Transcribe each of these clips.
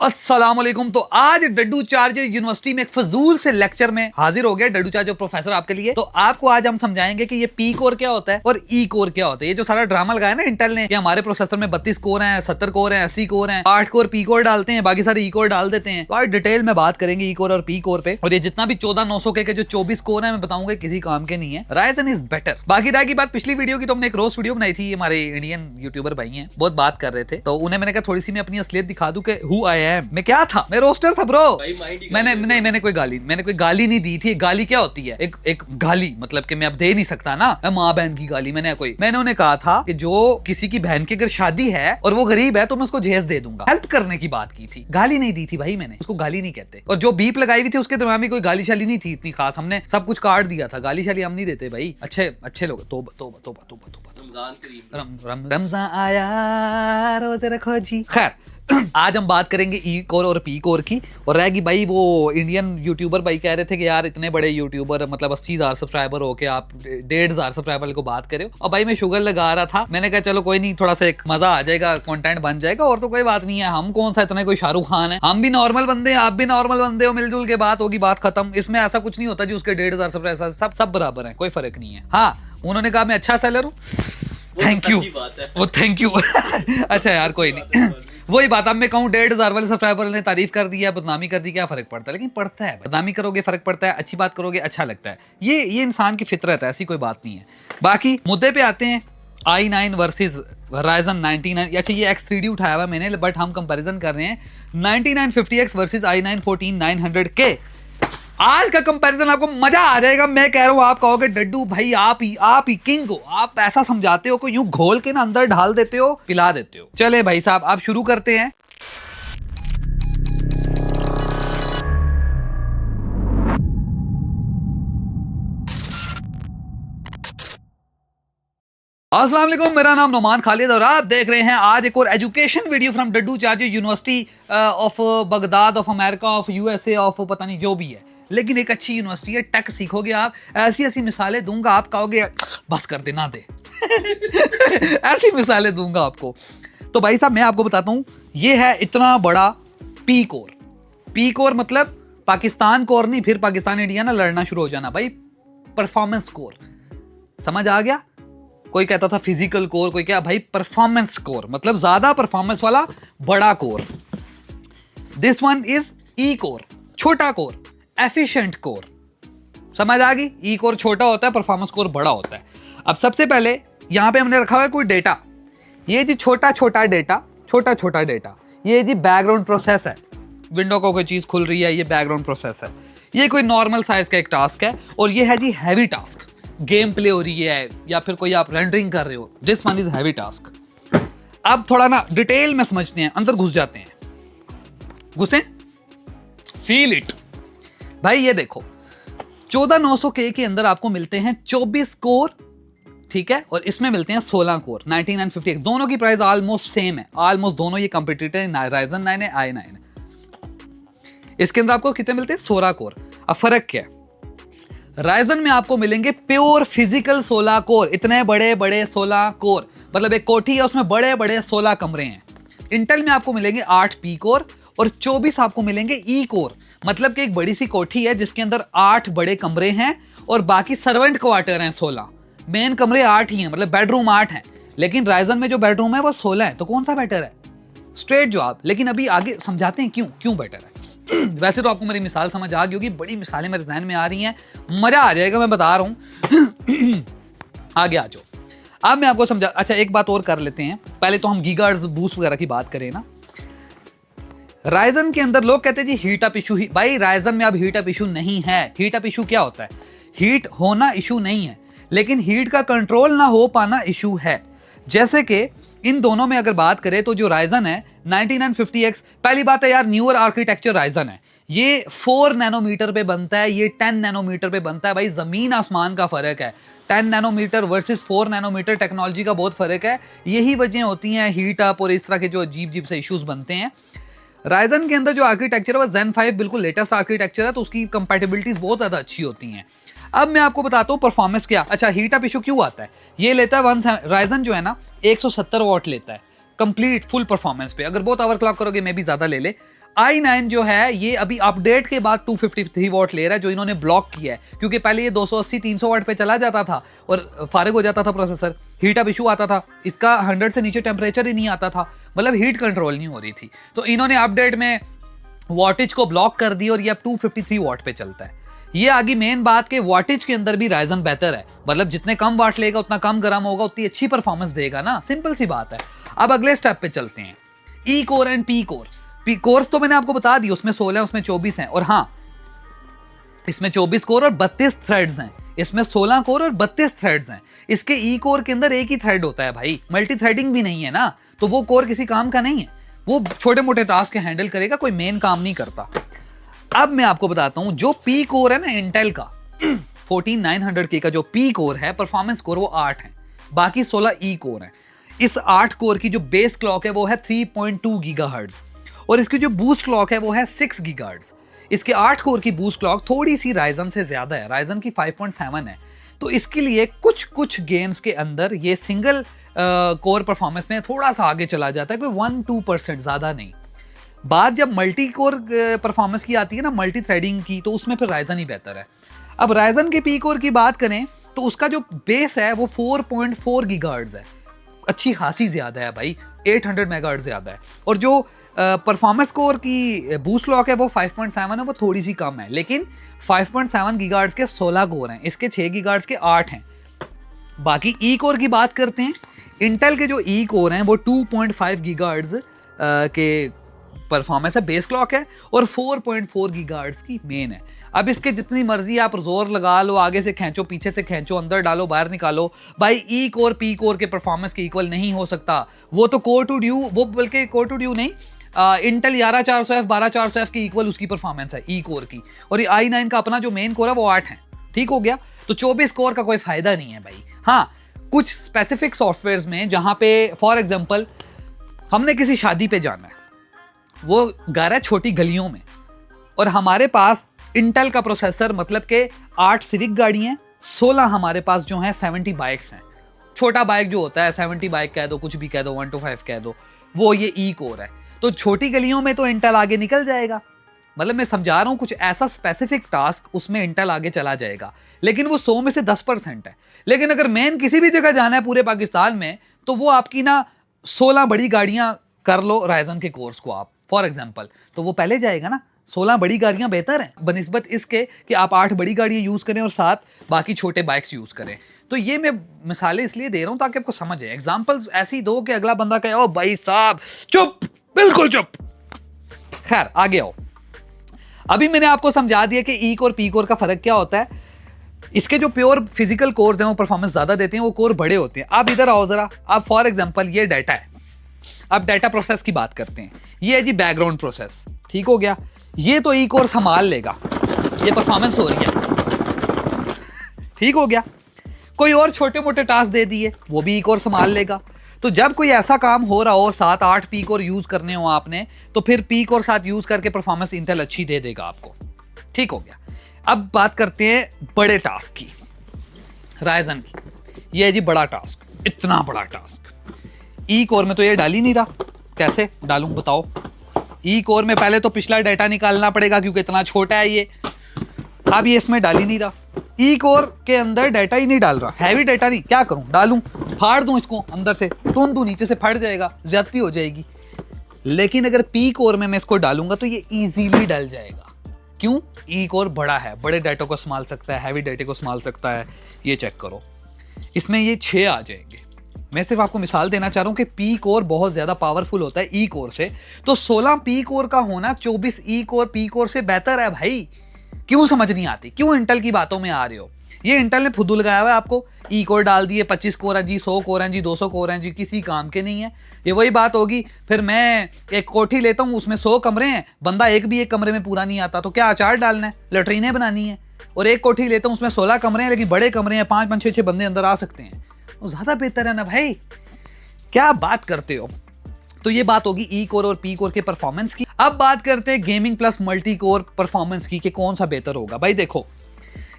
अस्सलामुअलैकुम। तो आज डड्डू चार्ज यूनिवर्सिटी में एक फजूल से लेक्चर में हाजिर हो गया डड्डू चार्ज प्रोफेसर आपके लिए। तो आपको आज हम समझाएंगे कि ये पी कोर क्या होता है और ई कोर क्या होता है। ये जो सारा ड्रामा लगाया ना इंटेल ने कि हमारे प्रोसेसर में 32 कोर हैं, 70 कोर हैं, 80 कोर हैं, 8 कोर पी कोर डालते हैं, बाकी सारे ई कोर डाल देते हैं। तो आज डिटेल में बात करेंगे ई कोर और पी कोर पे। और ये जितना भी 14900 के जो 24 कोर है मैं बताऊंगा किसी काम के नहीं है। Ryzen is better. बाकी रह की बात पिछली वीडियो की, तो हमने एक रोस्ट वीडियो बनाई थी, हमारे इंडियन यूट्यूबर भाई हैं, बहुत बात कर रहे थे, तो उन्हें मैंने कहा थोड़ी सी मैं अपनी असलियत दिखा दूं कि हु आई एम। मैं क्या था, मैं रोस्टर था ब्रो। मैंने कोई गाली नहीं दी थी। गाली क्या होती है? एक गाली मतलब कि मैं अब दे नहीं सकता ना, माँ बहन की गाली। मैंने उन्हें कहा था कि जो किसी की बहन की अगर शादी है और वो गरीब है तो मैं उसको जहेज दे दूंगा। हेल्प करने की बात की थी, गाली नहीं दी थी भाई। मैंने उसको गाली नहीं कहते। और जो बीप लगाई हुई थी उसके दरमियान भी कोई गाली शाली नहीं थी इतनी खास। हमने सब कुछ काट दिया था। गाली शाली हम नहीं देते भाई। अच्छे लोग। रमजान आया रोजे रखो जी। खैर आज हम बात करेंगे ई कोर और पी कोर की। और रहेगी भाई वो इंडियन यूट्यूबर भाई कह रहे थे कि यार इतने बड़े यूट्यूबर मतलब 80,000 सब्सक्राइबर हो के आप 1,500 सब्सक्राइबर को बात करे हो। और भाई मैं शुगर लगा रहा था, मैंने कहा चलो कोई नहीं, थोड़ा सा एक मजा आ जाएगा, कंटेंट बन जाएगा। और तो कोई बात नहीं है, हम कौन सा इतना कोई शाहरुख खान है। हम भी नॉर्मल बंदे हैं, आप भी नॉर्मल बंदे हो, मिलजुल के बात होगी, बात खत्म। इसमें ऐसा कुछ नहीं होता जी उसके 1,500 सब्सक्राइबर सब बराबर है, कोई फर्क नहीं है। हाँ उन्होंने कहा मैं अच्छा सेलर हूँ, थैंक यू वो थैंक यू। अच्छा यार कोई नहीं, वही बात। अब मैं कहूँ 1,500 वाले सब्सक्राइबर ने तारीफ कर दी है, बदनामी कर दी, क्या फर्क पड़ता है? लेकिन पड़ता है। बदनामी करोगे फर्क पड़ता है, अच्छी बात करोगे अच्छा लगता है। ये इंसान की फितरत है, ऐसी कोई बात नहीं है। बाकी मुद्दे पे आते हैं। i9 versus Ryzen 99। अच्छा ये X3D उठाया हुआ मैंने, बट हम कंपैरिजन कर रहे हैं 9950X वर्सेस i9 14900K। आज का कंपैरिजन आपको मजा आ जाएगा। मैं कह रहा हूं, आप कहोगे डड्डू भाई आप ही किंग हो, आप ऐसा समझाते हो कि यूं घोल के ना अंदर ढाल देते हो, पिला देते हो। चले भाई साहब आप शुरू करते हैं। अस्सलाम वालेकुम, मेरा नाम नोमान खालिद और आप देख रहे हैं आज एक और एजुकेशन वीडियो फ्रॉम डड्डू charge university of Baghdad of America of USA of पता नहीं जो भी है, लेकिन एक अच्छी यूनिवर्सिटी है। टेक सीखोगे आप, ऐसी मिसालें दूंगा आप कहोगे बस कर दे ना दे। ऐसी मिसालें दूंगा आपको। तो भाई साहब मैं आपको बताता हूं, ये है इतना बड़ा पी कोर। पी कोर मतलब पाकिस्तान कोर नहीं, फिर पाकिस्तान इंडिया ना लड़ना शुरू हो जाना भाई। परफॉर्मेंस कोर समझ आ गया? कोई कहता था फिजिकल कोर, कोई क्या भाई परफॉर्मेंस कोर मतलब ज्यादा परफॉर्मेंस वाला बड़ा core. This one is E core, छोटा कोर, एफिशिएंट कोर। समझ आ गई? ई कोर छोटा होता है, परफॉर्मेंस कोर बड़ा होता है। अब सबसे पहले यहां पे हमने रखा हुआ है कोई डेटा। ये जी छोटा छोटा डेटा, ये जी बैकग्राउंड प्रोसेस है। विंडो को कोई चीज खुल रही है, ये बैकग्राउंड प्रोसेस है। ये कोई नॉर्मल साइज का एक टास्क है। और ये है जी हैवी टास्क, गेम प्ले हो रही है या फिर कोई आप रेंडरिंग कर रहे हो। This one is heavy task. अब थोड़ा ना डिटेल में समझते हैं, अंदर घुस जाते हैं। घुसे, फील इट भाई। ये देखो 14900K के अंदर आपको मिलते हैं 24 कोर, ठीक है, और इसमें मिलते हैं 16 कोर 9950X। दोनों की प्राइस ऑलमोस्ट सेम है, ऑलमोस्ट दोनों ये कंपटीटर है, Ryzen 9 है, i9 है। इसके अंदर आपको कितने मिलते हैं? 16 कोर। अब फर्क क्या है? Ryzen में आपको मिलेंगे प्योर फिजिकल 16 कोर, इतने बड़े बड़े 16 कोर, मतलब एक कोठी है उसमें बड़े बड़े 16 कमरे हैं। इंटेल में आपको मिलेंगे 8 पी कोर और 24 आपको मिलेंगे ई कोर, मतलब कि एक बड़ी सी कोठी है जिसके अंदर 8 बड़े कमरे हैं और बाकी सर्वेंट क्वार्टर हैं 16। मेन कमरे 8 ही हैं, मतलब बेडरूम 8 हैं। लेकिन Ryzen में जो बेडरूम है वो 16 है। तो कौन सा बेटर है? स्ट्रेट जवाब। लेकिन अभी आगे समझाते हैं क्यों बेटर है। वैसे तो आपको मेरी मिसाल समझ आ गई होगी, बड़ी मिसालें मेरे ज़हन में आ रही हैं, मजा आ जाएगा, मैं बता रहा हूं। आगे आ जाओ। अब मैं आपको समझा। अच्छा एक बात और कर लेते हैं, पहले तो हम गीगाहर्ट्ज़ बूस्ट वगैरह की बात करें ना। Ryzen के अंदर लोग कहते हैं जी हीट अप इशू। भाई Ryzen में अब हीट अप इशू नहीं है। हीट अप इशू क्या होता है? हीट होना इशू नहीं है, लेकिन हीट का कंट्रोल ना हो पाना इशू है। जैसे कि इन दोनों में अगर बात करें तो जो Ryzen है 9950X, पहली बात है यार न्यूअर आर्किटेक्चर Ryzen है। ये 4 नैनोमीटर पे बनता है, ये 10 नैनोमीटर पे बनता है। भाई जमीन आसमान का फर्क है। 10 नैनोमीटर वर्सेस 4 नैनोमीटर टेक्नोलॉजी का बहुत फर्क है। यही वजह होती हैं हीट अप और इस तरह के जो अजीब से इश्यूज बनते हैं। Ryzen के अंदर जो आर्किटेक्चर है वो Zen 5 बिल्कुल लेटेस्ट आर्किटेक्चर है, तो उसकी कंपैटिबिलिटीज बहुत ज्यादा अच्छी होती हैं। अब मैं आपको बताता हूँ परफॉर्मेंस क्या। अच्छा हीट अप इशू क्यों आता है? ये लेता है Ryzen जो है ना 170 वॉट लेता है कंप्लीट फुल परफॉर्मेंस पे। अगर बहुत ओवरक्लॉक करोगे मे भी ज्यादा ले ले। i9 जो है ये अभी अपडेट के बाद 253 वॉट ले रहा है, जो इन्होंने ब्लॉक किया है, क्योंकि पहले ये 280-300 वॉट पे चला जाता था और फारिग हो जाता था प्रोसेसर, हीट अप इशू आता था, इसका 100 से नीचे टेम्परेचर ही नहीं आता था, मतलब हीट कंट्रोल नहीं हो रही थी। तो इन्होंने अपडेट में वॉटेज को ब्लॉक कर दी और ये अब 253 वॉट पे चलता है। ये आगे मेन बात के वॉटेज के अंदर भी राइजन बेहतर है, मतलब जितने कम वाट लेगा उतना कम गर्म होगा, उतनी अच्छी परफॉर्मेंस देगा ना, सिंपल सी बात है। अब अगले स्टेप पे चलते हैं, E core and P core. P cores तो मैंने आपको बता दी, उसमें 16 उसमें 24 हैं, और हाँ इसमें 24 कोर और 32 थ्रेड्स हैं, इसमें 16 कोर और 32 थ्रेड्स हैं। इसके ई कोर के अंदर एक ही थ्रेड होता है भाई, मल्टी थ्रेडिंग भी नहीं है ना, तो वो कोर किसी काम का नहीं है, वो छोटे मोटे टास्क हैंडल करेगा, कोई मेन काम नहीं करता। अब मैं आपको बताता हूं, जो पी कोर है ना इंटेल का 14900K का जो पी कोर है, परफॉर्मेंस कोर वो 8 है, बाकी 16 ई कोर है। इस 8 कोर की जो बेस क्लॉक है वो है 3.2 गीगाहर्ट्ज और इसकी जो बूस्ट क्लॉक है वो है 6 गीगाहर्ट्ज। इसके 8 कोर की बूस्ट क्लॉक थोड़ी सी राइजन से ज्यादा है, राइजन की 5.7 है, तो इसके लिए कुछ गेम्स के अंदर ये सिंगल कोर परफॉर्मेंस में थोड़ा सा आगे चला जाता है, कोई 1-2% ज्यादा नहीं। बात जब मल्टी कोर परफॉर्मेंस की आती है ना, मल्टी थ्रेडिंग की, तो उसमें फिर राइजन ही बेहतर है। अब राइजन के पी कोर की बात करें तो उसका जो बेस है वो 4.4 गीगाहर्ट्ज है, अच्छी खासी ज्यादा है भाई, 800 मेगाहर्ट्ज ज्यादा है। और जो परफॉर्मेंस कोर की बूस्ट क्लॉक है वो 5.7 है, वो थोड़ी सी कम है, लेकिन 5.7 गीगाहर्ट्ज के 16 कोर हैं, इसके 6 गीगाहर्ट्ज के 8 हैं। बाकी ई कोर की बात करते हैं, इंटेल के जो ई कोर हैं वो 2.5 गीगाहर्ट्ज के परफॉर्मेंस है, बेस क्लॉक है, और 4.4 गीगाहर्ट्ज की मेन है। अब इसके जितनी मर्जी आप जोर लगा लो, आगे से खींचो, पीछे से खींचो, अंदर डालो, बाहर निकालो, भाई ई कोर पी कोर के परफॉर्मेंस के इक्वल नहीं हो सकता। वो तो कोर टू ड्यू, वो बल्कि कोर टू ड्यू नहीं, इंटेल 11400F 12400F की इक्वल उसकी परफॉर्मेंस है ई कोर की, और ये i9 का अपना जो मेन कोर है वो 8 है। ठीक हो गया, तो 24 कोर का कोई फायदा नहीं है भाई। हाँ, कुछ स्पेसिफिक सॉफ्टवेयर्स में जहां पे फॉर एग्जांपल हमने किसी शादी पे जाना है, वो घर है छोटी गलियों में, और हमारे पास इंटेल का प्रोसेसर, मतलब के 8 सिविक गाड़ी हैं, 16 हमारे पास जो हैं 70 बाइक्स हैं। छोटा बाइक जो होता है 70 बाइक कह दो, कुछ भी कह दो, 125 कह दो, वो ये ई कोर है। तो छोटी गलियों में तो इंटेल आगे निकल जाएगा, मतलब मैं समझा रहा हूं, कुछ ऐसा स्पेसिफिक टास्क उसमें इंटेल आगे चला जाएगा, लेकिन वो 100 में से 10% है। लेकिन अगर मेन किसी भी जगह जाना है पूरे पाकिस्तान में, तो वो आपकी ना 16 बड़ी गाड़ियां कर लो राइजन के कोर्स को आप फॉर एग्जाम्पल, तो वो पहले जाएगा ना। 16 बड़ी गाड़ियां बेहतर हैं बनिस्बत इसके कि आप 8 बड़ी गाड़ियां यूज करें और 7 बाकी छोटे बाइक्स यूज करें। तो ये मैं मिसालें इसलिए दे रहा हूं ताकि आपको समझ आए, एग्जांपल्स ऐसी दो कि अगला बंदा कहे ओ भाई साहब चुप, बिल्कुल चुप। खैर आगे आओ, अभी मैंने आपको समझा दिया कि ई कोर पी कोर का फर्क क्या होता है। इसके जो प्योर फिजिकल कोर्स हैं वो परफॉर्मेंस ज्यादा देते हैं, वो कोर बड़े होते हैं। अब इधर आओ जरा, अब फॉर एग्जांपल ये डाटा है, अब डाटा प्रोसेस की बात करते हैं। ये है जी बैकग्राउंड प्रोसेस, ठीक हो गया, ये तो ई कोर संभाल लेगा, ये परफॉर्मेंस हो रही है, ठीक हो गया। कोई और छोटे मोटे टास्क दे दिए, वो भी ई कोर संभाल लेगा। तो जब कोई ऐसा काम हो रहा हो 7-8 पी कोर यूज करने हो आपने, तो फिर पी कोर 7 यूज करके परफॉर्मेंस इंटेल अच्छी दे देगा आपको, ठीक हो गया। अब बात करते हैं बड़े टास्क की, राइजन की। ये है जी बड़ा टास्क, इतना बड़ा टास्क ई कोर में तो ये डाल ही नहीं रहा, कैसे डालूं बताओ। ई कोर में पहले तो पिछला डाटा निकालना पड़ेगा क्योंकि इतना छोटा है ये, अब ये इसमें डाल ही नहीं रहा। ई कोर के अंदर डाटा ही नहीं डाल रहा, हैवी डाटा नहीं, क्या करूं, डालूं, फाड़ दूं इसको अंदर से, तुम नीचे से फट जाएगा, ज्यादती हो जाएगी। लेकिन अगर पी कोर में मैं इसको डालूंगा तो ये इजीली डल जाएगा। क्यों? ई कोर बड़ा है, बड़े डाटा को संभाल सकता है, हैवी डाटा को संभाल सकता है। ये चेक करो, इसमें ये 6 आ जाएंगे। मैं सिर्फ आपको मिसाल देना चाह रहा हूं कि पी कोर बहुत ज्यादा पावरफुल होता है ई कोर से, तो 16 पी कोर का होना 24 ई कोर पी कोर से बेहतर है भाई। क्यों समझ नहीं आती, क्यों इंटेल की बातों में आ रहे हो? ये इंटेल ने फुद्दू लगाया हुआ है आपको, ई कोर डाल दिए, 25 कोर है जी, 100 कोर है जी, 200 कोर है जी, किसी काम के नहीं है। ये वही बात होगी, फिर मैं एक कोठी लेता हूँ, उसमें 100 कमरे हैं, बंदा एक भी एक कमरे में पूरा नहीं आता, तो क्या अचार डालना है, लेटरीनें बनानी है। और एक कोठी लेता हूँ, उसमें 16 कमरे हैं, लेकिन बड़े कमरे हैं, 5-5, 6-6 बंदे अंदर आ सकते हैं, वो ज्यादा बेहतर है ना भाई। क्या बात करते हो? तो ये बात होगी ई कोर और पी कोर के परफॉर्मेंस की। अब बात करते हैं gaming plus multi core performance की कि कौन सा बेहतर होगा। भाई देखो,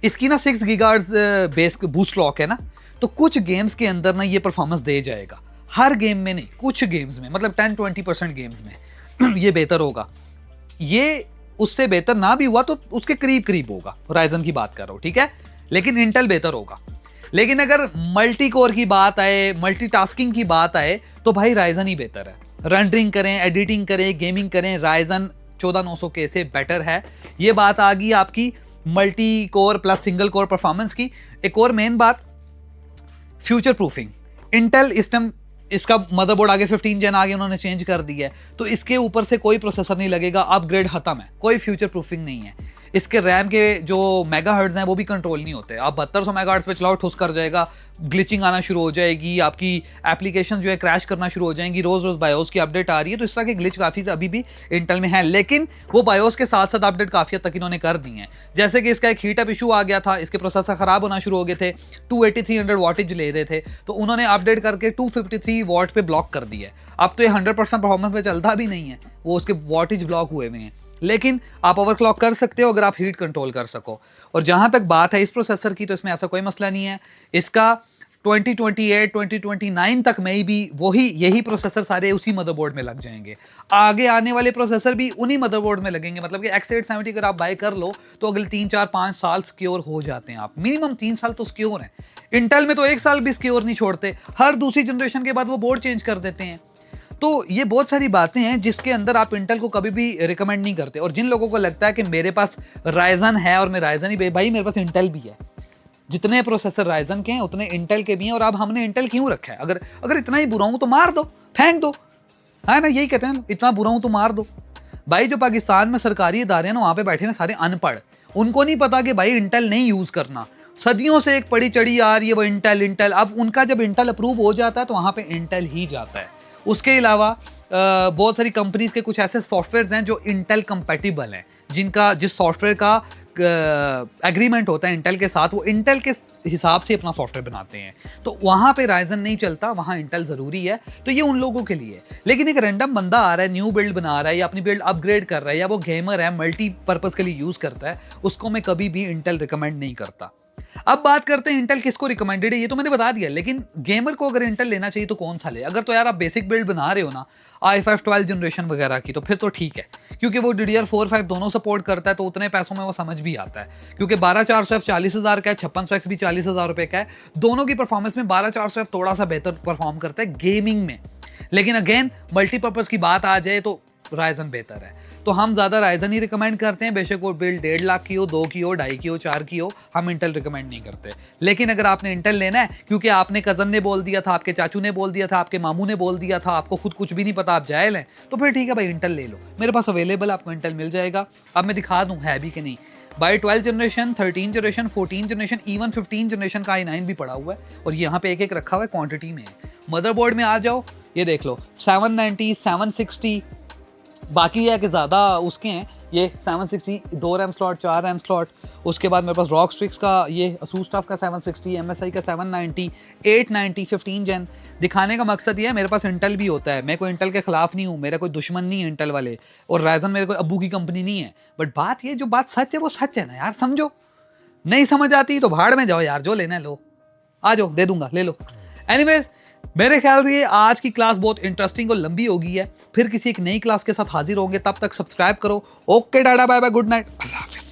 इसकी ना 6 गीगाहर्ट्ज बेस बूस्ट क्लॉक है ना, तो कुछ गेम्स के अंदर ना ये परफॉर्मेंस दे जाएगा, हर गेम में नहीं, कुछ गेम्स में, मतलब 10-20% गेम्स में ये बेहतर होगा। ये उससे बेहतर ना भी हुआ तो उसके करीब करीब होगा, राइजन की बात कर रहा हूं, ठीक है, लेकिन इंटेल बेहतर होगा। लेकिन अगर मल्टी कोर की बात आए, मल्टीटास्किंग की बात आए, तो भाई राइजन ही बेहतर है। रेंडरिंग करें, एडिटिंग करें, गेमिंग करें, राइजन 14900K से बेटर है। ये बात आ गई आपकी multi core plus single core performance की। एक और मेन बात, फ्यूचर प्रूफिंग। इंटेल इस टाइम इसका मदरबोर्ड आगे 15 जेन आगे उन्होंने चेंज कर दिया है, तो इसके ऊपर से कोई प्रोसेसर नहीं लगेगा, अपग्रेड खत्म है, कोई फ्यूचर प्रूफिंग नहीं है। इसके रैम के जो मेगाहर्ट्ज हैं वो भी कंट्रोल नहीं होते। आप 7200 मेगाहर्ट्ज पे चलाओ, ठुस कर जाएगा, ग्लिचिंग आना शुरू हो जाएगी, आपकी एप्लीकेशन जो है क्रैश करना शुरू हो जाएंगी। रोज रोज बायोस की अपडेट आ रही है, तो इस तरह के ग्लिच काफी अभी भी इंटेल में है, लेकिन वो बायोस के साथ साथ अपडेट काफी हद तक इन्होंने कर दी है। जैसे कि इसका एक हीट अप इशू आ गया था, इसके प्रोसेसर खराब होना शुरू हो गए थे, 280-300 वॉटेज ले रहे थे, तो उन्होंने अपडेट करके 253 वॉट पे ब्लॉक कर दिया है। अब तो ये 100% परफॉर्मेंस पे चलता भी नहीं है, वो उसके वॉटेज ब्लॉक हुए हुए हैं। लेकिन आप ओवरक्लॉक कर सकते हो अगर आप हीट कंट्रोल कर सको। और जहां तक बात है इस प्रोसेसर की, तो इसमें ऐसा कोई मसला नहीं है। इसका 2028 2029 तक में भी यही प्रोसेसर सारे उसी मदरबोर्ड में लग जाएंगे। आगे आने वाले प्रोसेसर भी उन्हीं मदरबोर्ड में लगेंगे, मतलब कि X870 अगर आप बाय कर लो तो अगले 3-4-5 साल सिक्योर हो जाते हैं। आप मिनिमम 3 साल तो सिक्योर हैं। इंटेल में तो 1 साल भी सिक्योर नहीं छोड़ते, हर दूसरी जनरेशन के बाद वो बोर्ड चेंज कर देते हैं। तो ये बहुत सारी बातें हैं जिसके अंदर आप इंटेल को कभी भी रिकमेंड नहीं करते। और जिन लोगों को लगता है कि मेरे पास राइजन है और मैं राइजन ही, भाई मेरे पास इंटेल भी है। जितने प्रोसेसर राइजन के हैं उतने इंटेल के भी हैं। और अब हमने इंटेल क्यों रखा है? अगर इतना ही बुरा हूं तो मार दो, फेंक दो, है ना, यही कहते हैं, इतना बुरा हूं तो मार दो। भाई जो पाकिस्तान में सरकारी इदारे हैं ना, वहां पे बैठे ना सारे अनपढ़, उनको नहीं पता कि भाई इंटेल नहीं यूज करना। सदियों से एक पड़ी चढ़ी आ रही है वो इंटेल। अब उनका जब इंटेल अप्रूव हो जाता है तो वहां पे इंटेल ही जाता है। उसके अलावा बहुत सारी कंपनीज के कुछ ऐसे सॉफ्टवेयर्स हैं जो इंटेल कंपैटिबल हैं, जिस सॉफ्टवेयर का एग्रीमेंट होता है इंटेल के साथ, वो इंटेल के हिसाब से अपना सॉफ्टवेयर बनाते हैं। तो वहां पे राइजन नहीं चलता, वहां इंटेल जरूरी है। तो ये उन लोगों के लिए। लेकिन एक रैंडम बंदा आ रहा है, न्यू बिल्ड बना रहा है या अपनी बिल्ड अपग्रेड कर रहा है, या वो गेमर है, मल्टीपर्पज के लिए यूज करता है, उसको मैं कभी भी इंटेल रिकमेंड नहीं करता। अब बात करते हैं इंटेल किसको रिकमेंडेड है, ये तो मैंने बता दिया। लेकिन गेमर को अगर इंटेल लेना चाहिए तो कौन सा ले? अगर तो यार आप बेसिक बिल्ड बना रहे हो ना i5 12 जनरेशन वगैरह की, तो फिर तो ठीक है, क्योंकि वो DDR4-5 दोनों सपोर्ट करता है, तो उतने पैसों में वो समझ भी आता है। क्योंकि 12400F 40,000 का है, 5600X भी 40,000 रुपए का है। दोनों की परफॉर्मेंस में 12400F थोड़ा सा बेहतर परफॉर्म करता है गेमिंग में। लेकिन अगेन मल्टीपर्पज की बात आ जाए तो राइजन बेहतर है। तो हम ज्यादा राइजन ही रिकमेंड करते हैं, बेशक वो बिल्ड 1.5 लाख की हो, 2 की हो, 2.5 की हो, 4 की हो, हम इंटेल रिकमेंड नहीं करते। लेकिन अगर आपने इंटेल लेना है क्योंकि आपने कजन ने बोल दिया था, आपके चाचू ने बोल दिया था, आपके मामू ने बोल दिया था, आपको खुद कुछ भी नहीं पता, आप जायल हैं, तो फिर ठीक है भाई, इंटेल ले लो। मेरे पास अवेलेबल आपको इंटेल मिल जाएगा। अब मैं दिखा दूं है भी कि नहीं। By 12 generation, 13 generation, 14 generation, even 15 generation का i9 भी पड़ा हुआ है, और यहाँ पे एक रखा हुआ है, क्वांटिटी में। मदरबोर्ड में आ जाओ, ये देख लो 790, 760, बाकी है कि ज़्यादा उसके हैं। ये 760 2 रैम स्लॉट, 4 रैम स्लॉट। उसके बाद मेरे पास रॉक स्ट्रिक्स का, ये असूस टफ का 760, MSI का 790, 890, 15 जेन। दिखाने का मकसद ये है, मेरे पास इंटेल भी होता है, मैं कोई इंटेल के खिलाफ नहीं हूँ, मेरा कोई दुश्मन नहीं है इंटेल वाले, और राइजन मेरे कोई अब्बू की कंपनी नहीं है। बट बात ये, जो बात सच है वो सच है ना यार, समझो। नहीं समझ आती तो भाड़ में जाओ यार, जो लेना है लो, आ जाओ, दे दूंगा, ले लो। एनीवेज, मेरे ख्याल से आज की क्लास बहुत इंटरेस्टिंग और लंबी हो गई है। फिर किसी एक नई क्लास के साथ हाजिर होंगे, तब तक सब्सक्राइब करो। Okay, tata, bye bye, good night, अल्लाह हाफिज।